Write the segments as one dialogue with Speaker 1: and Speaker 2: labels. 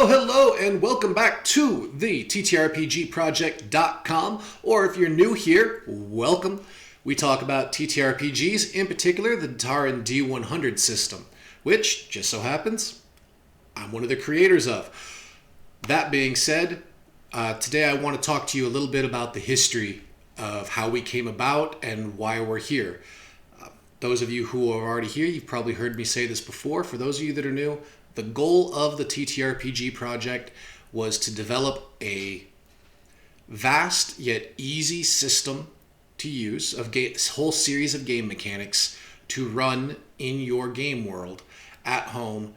Speaker 1: Hello, and welcome back to the TTRPGProject.com, or if you're new here, welcome. We talk about TTRPGs, in particular the Tarren D100 system, which, just so happens, I'm one of the creators of. That being said, today I want to talk to you a little bit about the history of how we came about and why we're here. Those of you who are already here, you've probably heard me say this before. For those of you that are new, the goal of the TTRPG project was to develop a vast yet easy system to use of this whole series of game mechanics to run in your game world at home,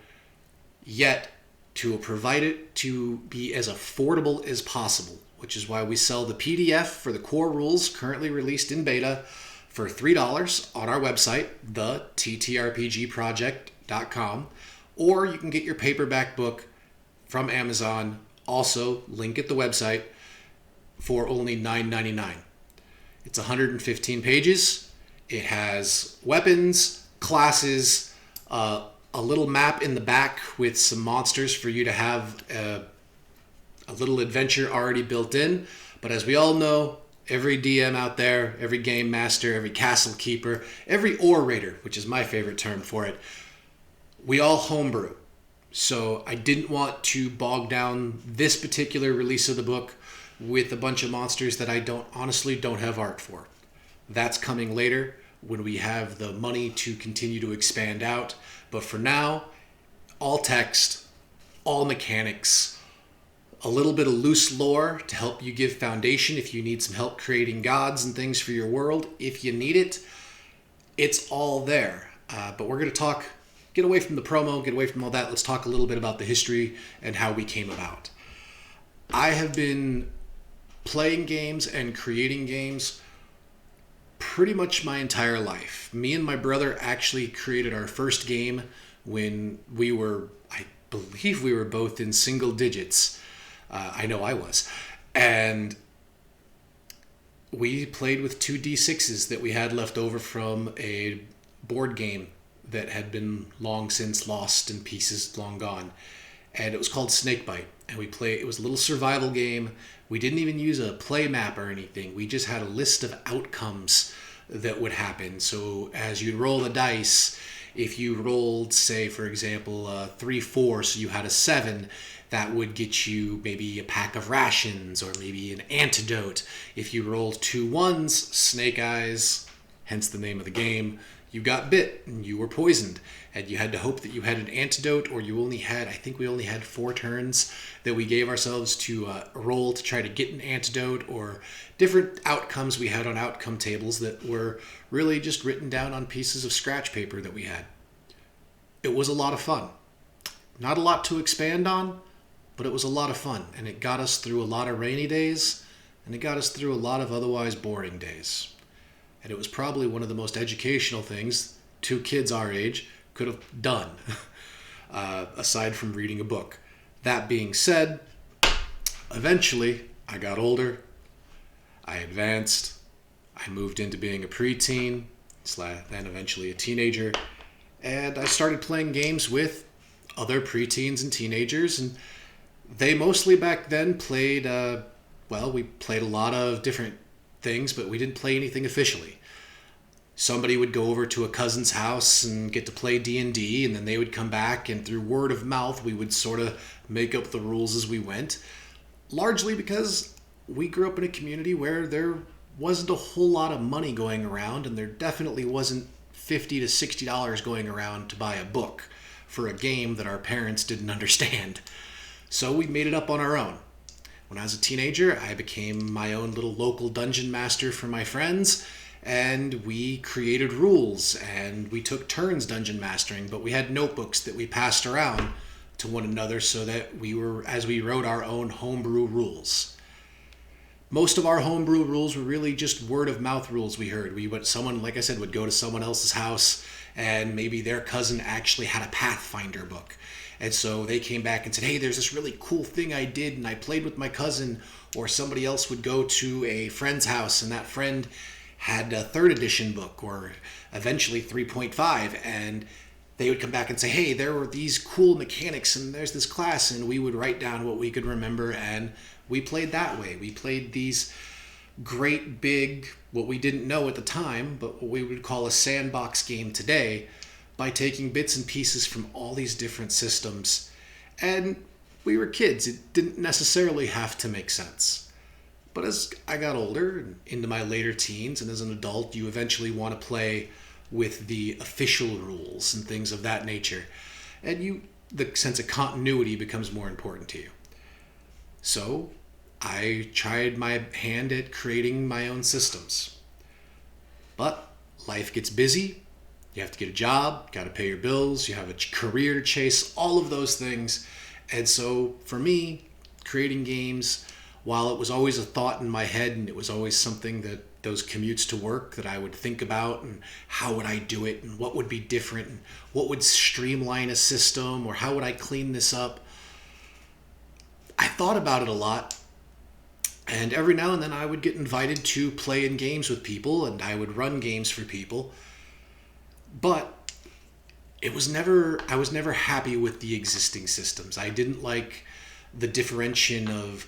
Speaker 1: yet to provide it to be as affordable as possible, which is why we sell the PDF for the core rules currently released in beta for $3 on our website, TheTtrpgProject.com. Or you can get your paperback book from Amazon, also link at the website, for only $9.99. It's 115 pages. It has weapons, classes, a little map in the back with some monsters for you to have a little adventure already built in. But as we all know, every DM out there, every game master, every castle keeper, every orator, which is my favorite term for it, we all homebrew. So I didn't want to bog down this particular release of the book with a bunch of monsters that I honestly don't have art for. That's coming later when we have the money to continue to expand out. But for now, all text, all mechanics, a little bit of loose lore to help you give foundation if you need some help creating gods and things for your world. If you need it, it's all there. But we're going to get away from the promo, get away from all that. Let's talk a little bit about the history and how we came about. I have been playing games and creating games pretty much my entire life. Me and my brother actually created our first game when I believe we were both in single digits. I know I was. And we played with 2 D6s that we had left over from a board game that had been long since lost and pieces long gone. And it was called Snakebite. And it was a little survival game. We didn't even use a play map or anything. We just had a list of outcomes that would happen. So as you'd roll the dice, if you rolled, say, for example, 3-4, so you had a 7, that would get you maybe a pack of rations or maybe an antidote. If you rolled 2 1s, snake eyes, hence the name of the game, you got bit and you were poisoned. And you had to hope that you had an antidote, or I think we only had 4 turns that we gave ourselves to roll to try to get an antidote, or different outcomes we had on outcome tables that were really just written down on pieces of scratch paper that we had. It was a lot of fun. Not a lot to expand on, but it was a lot of fun. And it got us through a lot of rainy days, and it got us through a lot of otherwise boring days. And it was probably one of the most educational things 2 kids our age could have done, aside from reading a book. That being said, eventually I got older, I advanced, I moved into being a preteen, then eventually a teenager, and I started playing games with other preteens and teenagers, and they mostly back then played, we played a lot of different things, but we didn't play anything officially. Somebody would go over to a cousin's house and get to play D&D, and then they would come back, and through word of mouth, we would sort of make up the rules as we went, largely because we grew up in a community where there wasn't a whole lot of money going around, and there definitely wasn't $50 to $60 going around to buy a book for a game that our parents didn't understand. So we made it up on our own. When I was a teenager, I became my own little local dungeon master for my friends, and we created rules, and we took turns dungeon mastering, but we had notebooks that we passed around to one another so that we wrote our own homebrew rules. Most of our homebrew rules were really just word of mouth rules we heard. Someone, like I said, would go to someone else's house, and maybe their cousin actually had a Pathfinder book. And so they came back and said, hey, there's this really cool thing I did, and I played with my cousin. Or somebody else would go to a friend's house, and that friend had a 3rd edition book, or eventually 3.5, and they would come back and say, hey, there were these cool mechanics and there's this class, and we would write down what we could remember, and we played that way. We played these great big, what we didn't know at the time, but what we would call a sandbox game today, by taking bits and pieces from all these different systems. And we were kids. It didn't necessarily have to make sense. But as I got older and into my later teens, and as an adult, you eventually want to play with the official rules and things of that nature. And the sense of continuity becomes more important to you. So I tried my hand at creating my own systems. But life gets busy. You have to get a job, got to pay your bills, you have a career to chase, all of those things. And so for me, creating games, while it was always a thought in my head and it was always something that those commutes to work that I would think about, and how would I do it, and what would be different, and what would streamline a system, or how would I clean this up, I thought about it a lot. And every now and then I would get invited to play in games with people, and I would run games for people. But I was never happy with the existing systems. I didn't like the differentiation of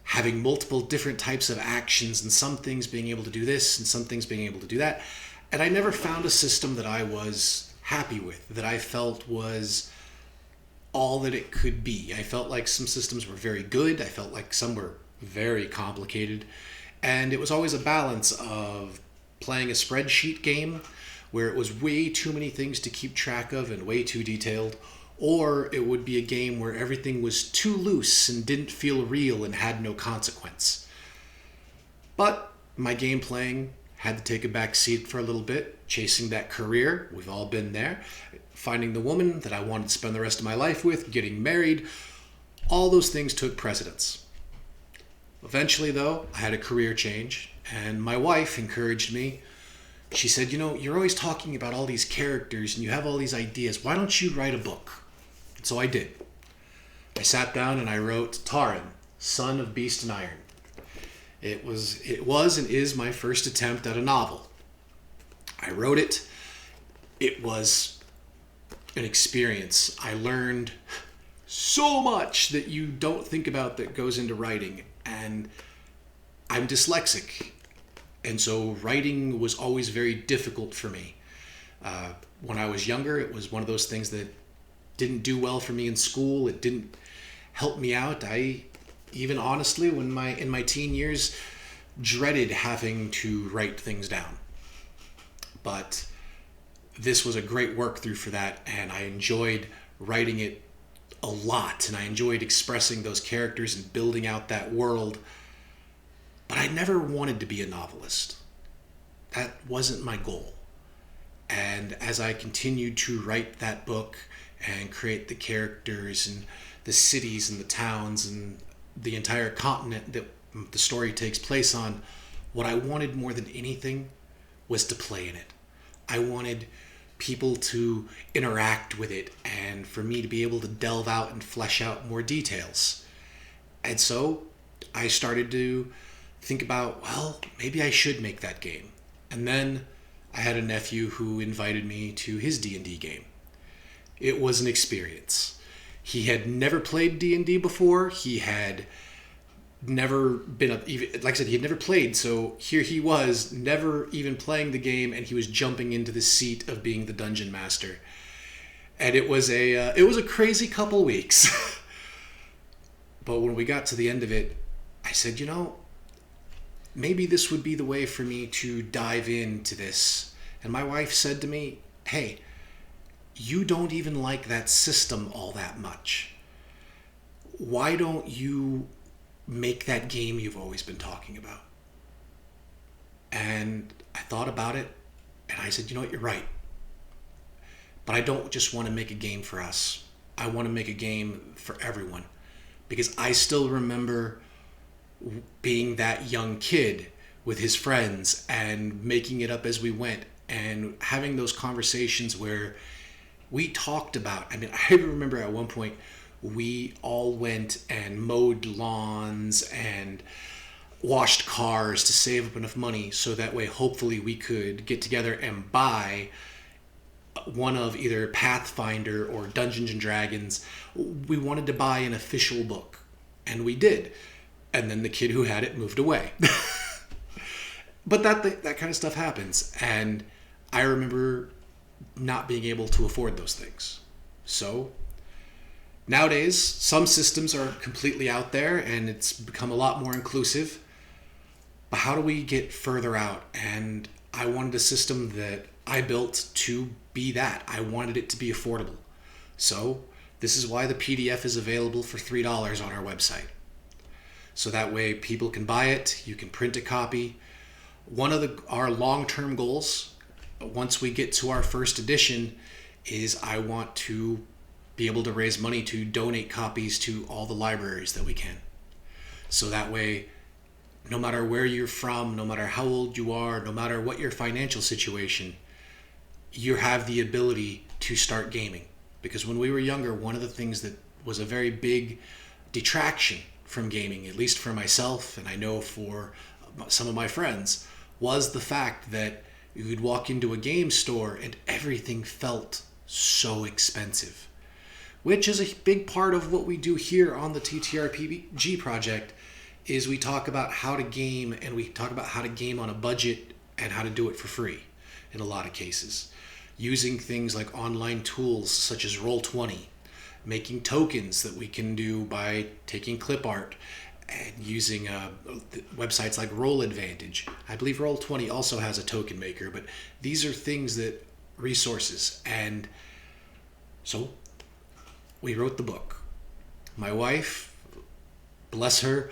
Speaker 1: having multiple different types of actions, and some things being able to do this and some things being able to do that. And I never found a system that I was happy with, that I felt was all that it could be. I felt like some systems were very good. I felt like some were very complicated. And it was always a balance of playing a spreadsheet game where it was way too many things to keep track of and way too detailed, or it would be a game where everything was too loose and didn't feel real and had no consequence. But my game playing had to take a back seat for a little bit, chasing that career. We've all been there. Finding the woman that I wanted to spend the rest of my life with, getting married, all those things took precedence. Eventually, though, I had a career change, and my wife encouraged me. She said, you're always talking about all these characters and you have all these ideas. Why don't you write a book? And so I did. I sat down and I wrote Tarren, Son of Beast and Iron. It was and is my first attempt at a novel. I wrote it. It was an experience. I learned so much that you don't think about that goes into writing. And I'm dyslexic. And so writing was always very difficult for me. When I was younger, it was one of those things that didn't do well for me in school. It didn't help me out. I even honestly, in my teen years, dreaded having to write things down. But this was a great work through for that, and I enjoyed writing it a lot, and I enjoyed expressing those characters and building out that world. But I never wanted to be a novelist. That wasn't my goal. And as I continued to write that book and create the characters and the cities and the towns and the entire continent that the story takes place on, what I wanted more than anything was to play in it. I wanted people to interact with it and for me to be able to delve out and flesh out more details. And so I started to think about, well, maybe I should make that game. And then I had a nephew who invited me to his D&D game. It was an experience. He had never played D&D before. He had never been, like I said, he had never played. So here he was, never even playing the game, and he was jumping into the seat of being the dungeon master. And it was a crazy couple weeks. But when we got to the end of it, I said, maybe this would be the way for me to dive into this. And my wife said to me, hey, you don't even like that system all that much. Why don't you make that game you've always been talking about? And I thought about it, and I said, you're right. But I don't just want to make a game for us. I want to make a game for everyone. Because I still remember being that young kid with his friends and making it up as we went and having those conversations where we talked about, I remember at one point we all went and mowed lawns and washed cars to save up enough money so that way hopefully we could get together and buy one of either Pathfinder or Dungeons and Dragons. We wanted to buy an official book, and we did. And then the kid who had it moved away. But that kind of stuff happens, and I remember not being able to afford those things. So nowadays, some systems are completely out there, and it's become a lot more inclusive. But how do we get further out? And I wanted a system that I built to be that. I wanted it to be affordable. So this is why the PDF is available for $3 on our website. So that way people can buy it, you can print a copy. One of our long-term goals, once we get to our first edition, is I want to be able to raise money to donate copies to all the libraries that we can. So that way, no matter where you're from, no matter how old you are, no matter what your financial situation, you have the ability to start gaming. Because when we were younger, one of the things that was a very big detraction from gaming, at least for myself, and I know for some of my friends, was the fact that you would walk into a game store and everything felt so expensive. Which is a big part of what we do here on the TTRPG Project, is we talk about how to game, and we talk about how to game on a budget and how to do it for free in a lot of cases. Using things like online tools such as Roll20, making tokens that we can do by taking clip art, and using websites like Roll Advantage. I believe Roll20 also has a token maker, but these are things that resources. And so we wrote the book. My wife, bless her,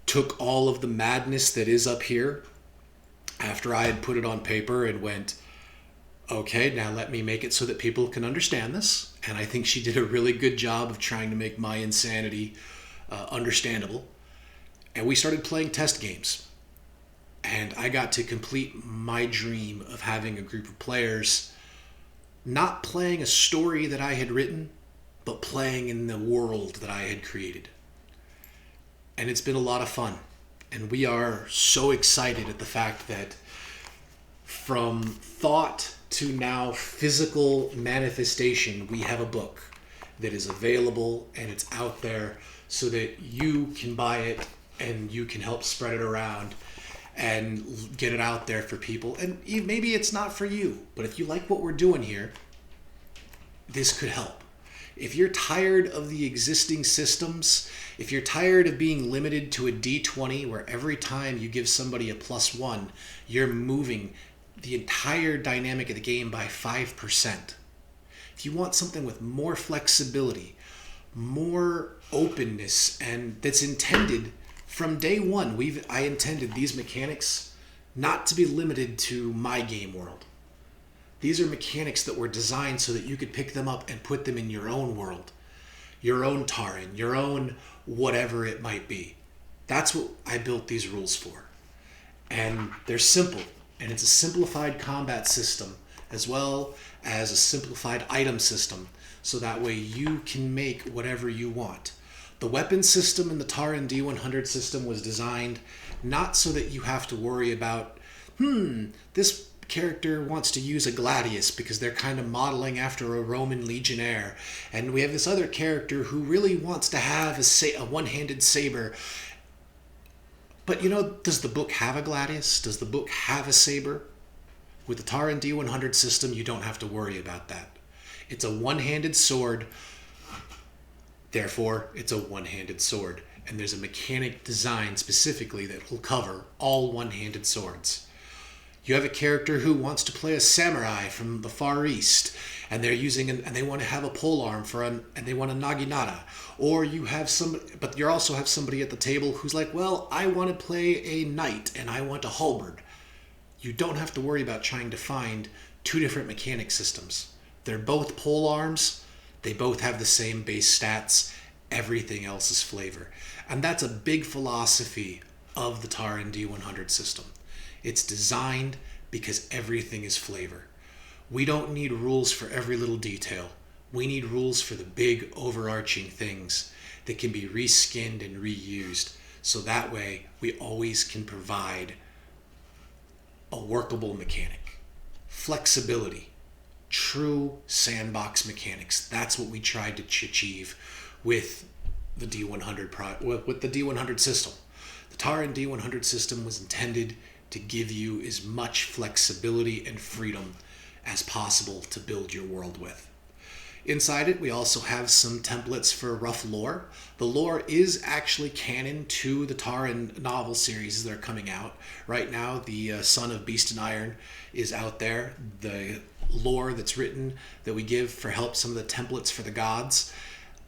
Speaker 1: took all of the madness that is up here after I had put it on paper and went, okay, now let me make it so that people can understand this. And I think she did a really good job of trying to make my insanity understandable. And we started playing test games. And I got to complete my dream of having a group of players, not playing a story that I had written, but playing in the world that I had created. And it's been a lot of fun. And we are so excited at the fact that from thought to now physical manifestation, we have a book that is available and it's out there so that you can buy it and you can help spread it around and get it out there for people. And maybe it's not for you, but if you like what we're doing here, this could help. If you're tired of the existing systems, if you're tired of being limited to a D20 where every time you give somebody a +1, you're moving the entire dynamic of the game by 5%. If you want something with more flexibility, more openness, and that's intended from day one, I intended these mechanics not to be limited to my game world. These are mechanics that were designed so that you could pick them up and put them in your own world, your own Tarren, your own whatever it might be. That's what I built these rules for. And they're simple, and it's a simplified combat system as well as a simplified item system, so that way you can make whatever you want. The weapon system in the Tarren D100 system was designed not so that you have to worry about, this character wants to use a gladius because they're kind of modeling after a Roman legionnaire, and we have this other character who really wants to have a one-handed saber. But does the book have a gladius? Does the book have a saber? With the Tarren D100 system, you don't have to worry about that. It's a one-handed sword, therefore it's a one-handed sword. And there's a mechanic designed specifically that will cover all one-handed swords. You have a character who wants to play a samurai from the Far East, and they're and they want to have a polearm and they want a naginata. Or but you also have somebody at the table who's like, well, I want to play a knight and I want a halberd. You don't have to worry about trying to find two different mechanic systems. They're both polearms. They both have the same base stats. Everything else is flavor. And that's a big philosophy of the Tarren D100 system. It's designed because everything is flavor. We don't need rules for every little detail. We need rules for the big overarching things that can be reskinned and reused. So that way we always can provide a workable mechanic. Flexibility. true sandbox mechanics. That's what we tried to achieve with the D100 with the D100 system. The Tarren D100 system was intended to give you as much flexibility and freedom as possible to build your world with. Inside it, we also have some templates for rough lore. The lore is actually canon to the Tarren novel series that are coming out. Right now, the Son of Beast and Iron is out there. The lore that's written that we give for help, some of the templates for the gods,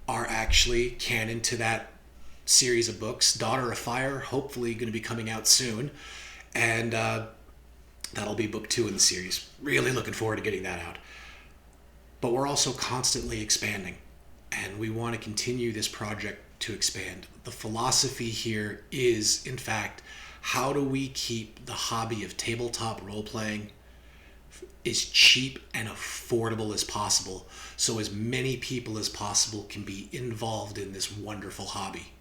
Speaker 1: are actually canon to that series of books. Daughter of Fire, hopefully going to be coming out soon. And that'll be book 2 in the series. Really looking forward to getting that out. But we're also constantly expanding, and we want to continue this project to expand. The philosophy here is, in fact, how do we keep the hobby of tabletop role-playing as cheap and affordable as possible, so as many people as possible can be involved in this wonderful hobby.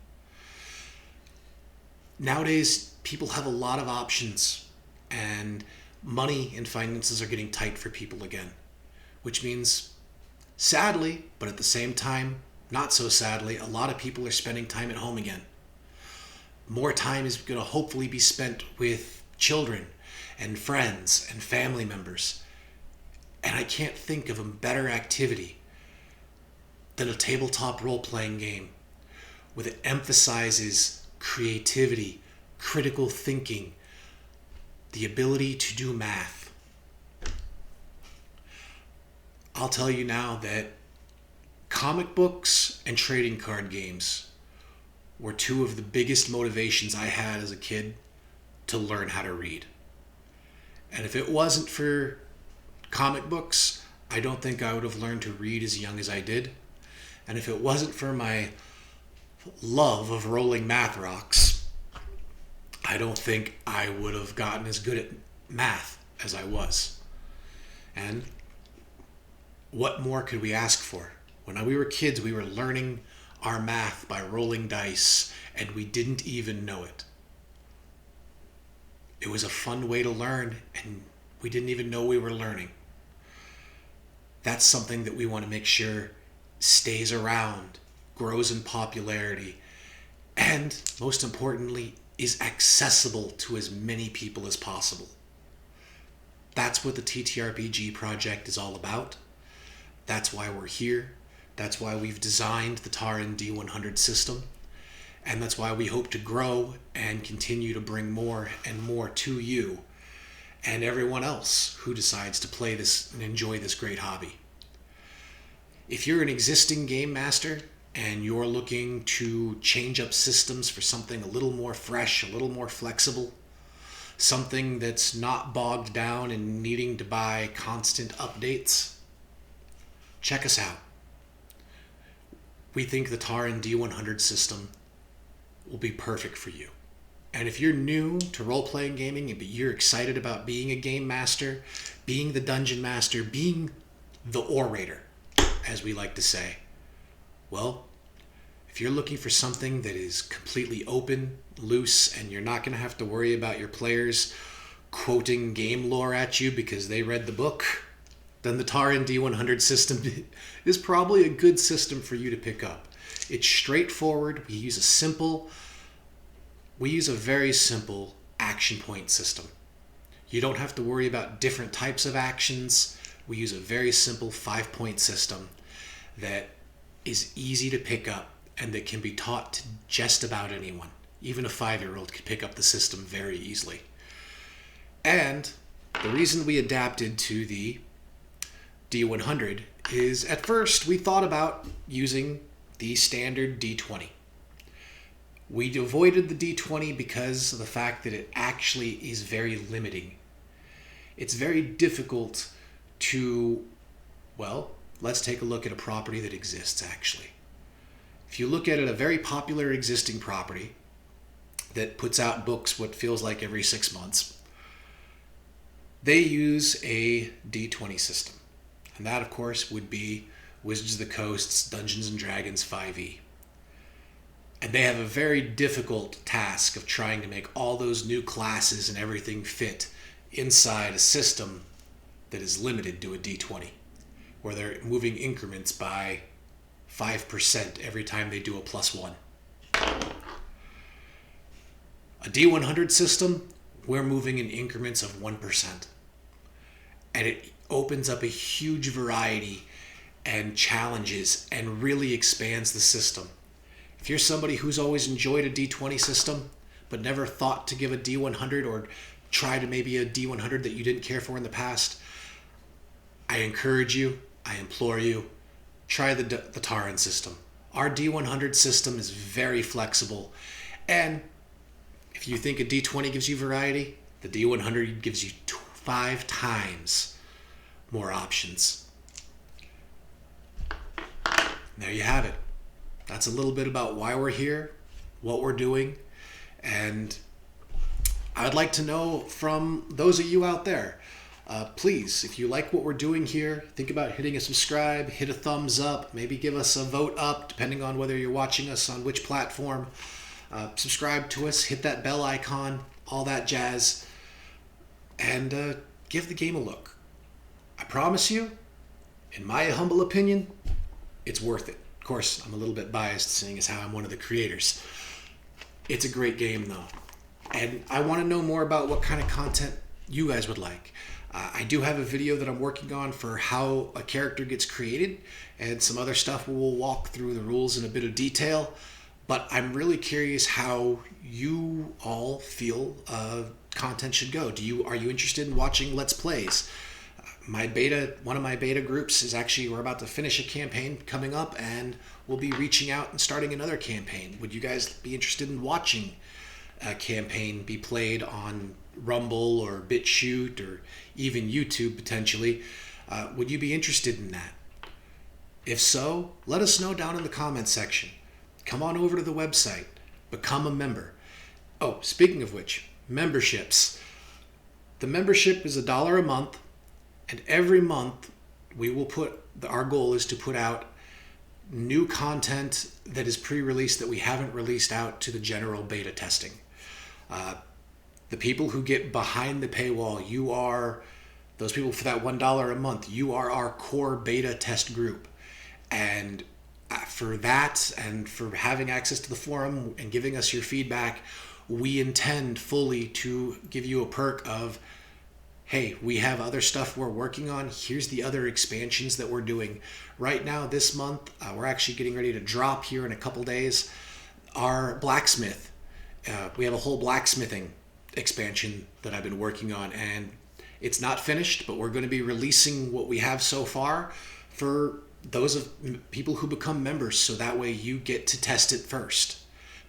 Speaker 1: Nowadays, people have a lot of options, and money and finances are getting tight for people again, which means, sadly, but at the same time, not so sadly, a lot of people are spending time at home again. More time is going to hopefully be spent with children and friends and family members. And I can't think of a better activity than a tabletop role-playing game where it emphasizes creativity, critical thinking, the ability to do math. I'll tell you now that comic books and trading card games were 2 of the biggest motivations I had as a kid to learn how to read. And if it wasn't for comic books, I don't think I would have learned to read as young as I did. And if it wasn't for my love of rolling math rocks, I don't think I would have gotten as good at math as I was. And what more could we ask for? When we were kids, we were learning our math by rolling dice, and we didn't even know it. It was a fun way to learn, and we didn't even know we were learning. That's something that we want to make sure stays around, grows in popularity, and most importantly, is accessible to as many people as possible. That's what the TTRPG Project is all about. That's why we're here. That's why we've designed the Tarren D100 system. And that's why we hope to grow and continue to bring more and more to you and everyone else who decides to play this and enjoy this great hobby. If you're an existing game master and you're looking to change up systems for something a little more fresh, a little more flexible, something that's not bogged down and needing to buy constant updates, check us out. We think the Tarren D100 system will be perfect for you. And if you're new to role-playing gaming, but you're excited about being a game master, being the dungeon master, being the orator, as we like to say, well, if you're looking for something that is completely open, loose, and you're not going to have to worry about your players quoting game lore at you because they read the book, then the Tarren D100 system is probably a good system for you to pick up. It's straightforward. We use a very simple action point system. You don't have to worry about different types of actions. We use a very simple 5-point system that is easy to pick up and that can be taught to just about anyone. Even a 5-year-old could pick up the system very easily. And the reason we adapted to the D100 is, at first we thought about using the standard D20. We avoided the D20 because of the fact that it actually is very limiting. It's very difficult to, well, let's take a look at a property that exists actually. If you look at it, a very popular existing property that puts out books what feels like every 6 months, they use a D20 system. And that, of course, would be Wizards of the Coast's Dungeons & Dragons 5e. And they have a very difficult task of trying to make all those new classes and everything fit inside a system that is limited to a D20. where they're moving increments by 5% every time they do a +1. A D100 system, we're moving in increments of 1%. And it opens up a huge variety and challenges and really expands the system. If you're somebody who's always enjoyed a D20 system, but never thought to give a D100 or try to maybe a D100 that you didn't care for in the past, I encourage you, I implore you, try the Tarren system. Our D100 system is very flexible, and if you think a D20 gives you variety, the D100 gives you 5 times more options. There you have it. That's a little bit about why we're here, what we're doing, and I'd like to know from those of you out there, please, if you like what we're doing here, think about hitting a subscribe, hit a thumbs up, maybe give us a vote up, depending on whether you're watching us on which platform. Subscribe to us, hit that bell icon, all that jazz, and give the game a look. I promise you, in my humble opinion, it's worth it. Of course, I'm a little bit biased, seeing as how I'm one of the creators. It's a great game, though. And I want to know more about what kind of content you guys would like. I do have a video that I'm working on for how a character gets created, and some other stuff we'll walk through the rules in a bit of detail. But I'm really curious how you all feel content should go. Are you interested in watching Let's Plays? One of my beta groups is actually, we're about to finish a campaign coming up, and we'll be reaching out and starting another campaign. Would you guys be interested in watching a campaign be played on Rumble or BitChute or even YouTube potentially? Would you be interested in that? If so, let us know down in the comments section. Come on over to the website, become a member. Oh, speaking of which, memberships. The membership is $1 a month, and every month our goal is to put out new content that is pre-released that we haven't released out to the general beta testing. The people who get behind the paywall, those people for that $1 a month, you are our core beta test group. And for that, and for having access to the forum and giving us your feedback, we intend fully to give you a perk of, hey, we have other stuff we're working on. Here's the other expansions that we're doing. Right now, this month, we're actually getting ready to drop here in a couple days our blacksmith. We have a whole blacksmithing expansion that I've been working on, and it's not finished, but we're going to be releasing what we have so far for those of people who become members, so that way you get to test it first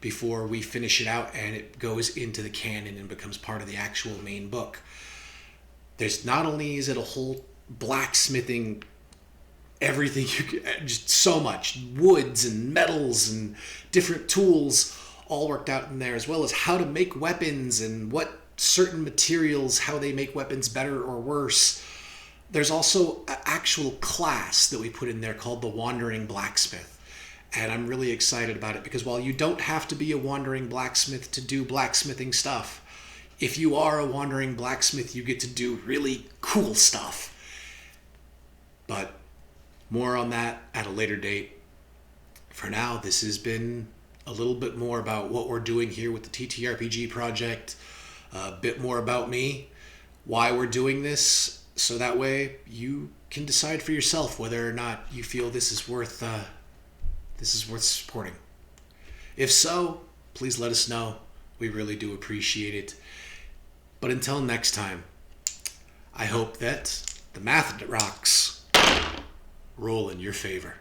Speaker 1: before we finish it out and it goes into the canon and becomes part of the actual main book. There's not only is it a whole blacksmithing, everything, just so much woods and metals and different tools all worked out in there, as well as how to make weapons and what certain materials, how they make weapons better or worse. There's also an actual class that we put in there called the Wandering Blacksmith. And I'm really excited about it because while you don't have to be a wandering blacksmith to do blacksmithing stuff, if you are a wandering blacksmith, you get to do really cool stuff. But more on that at a later date. For now, this has been a little bit more about what we're doing here with the TTRPG Project, a bit more about me, why we're doing this, so that way you can decide for yourself whether or not you feel this is worth supporting. If so, please let us know. We really do appreciate it. But until next time, I hope that the math rocks roll in your favor.